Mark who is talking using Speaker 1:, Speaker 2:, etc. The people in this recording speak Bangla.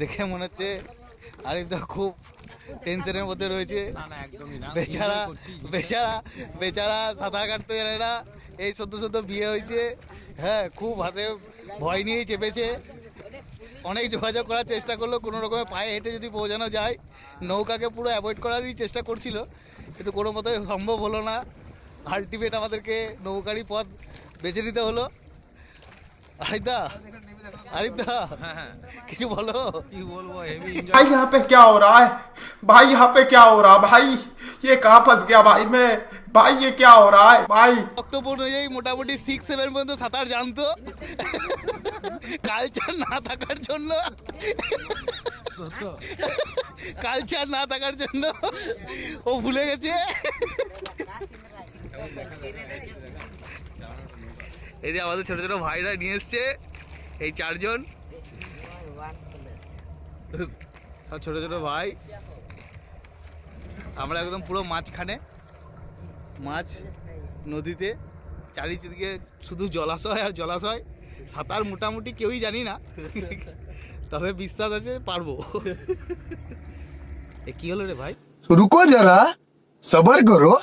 Speaker 1: দেখে মনে হচ্ছে আরিফ দা খুব টেনশনের মধ্যে রয়েছে। বেচারা বেচারা বেচারা সাঁতার কাটতে জানে না, এই সদ্য বিয়ে হয়েছে। হ্যাঁ, খুব হাতে ভয় নিয়েই চেপেছে। অনেক যোগাযোগ করার চেষ্টা করলো, কোনো রকমের পায়ে হেঁটে যদি পৌঁছানো যায়। নৌকাকে পুরো অ্যাভয়েড করারই চেষ্টা করছিল, কিন্তু কোনো মতে সম্ভব হলো না। আলটিমেট আমাদেরকে নৌকারই পথ বেছে নিতে হলো। আরিফদা, আরিফদা কিছু বলো।
Speaker 2: भाई यहाँ पे क्या हो रहा है? भाई यहाँ पे क्या हो रहा है भाई? ये कहाँ फंस गया भाई मैं? भाई ये क्या हो रहा है भाई?
Speaker 1: বক্তব্য অনুযায়ী মোটামুটি 6-7 পর্যন্ত সাঁতার জানতো। কালচার না থাকার জন্য কালচার না থাকার জন্য ও ভুলে গেছে। এই যে আমাদের ছোট ছোট ভাইরা নিয়ে এসছে, এই 4 জন সব ছোট ছোট ভাই। আমরা একদম পুরো মাঝখানে, মাছ নদীতে, চারিদিকে শুধু জলাশয় আর জলাশয়। সাঁতার মোটামুটি কেউই জানি না, তবে বিশ্বাস আছে পারবো। এ কি হলো রে ভাই?
Speaker 3: रुको जरा सबर करो।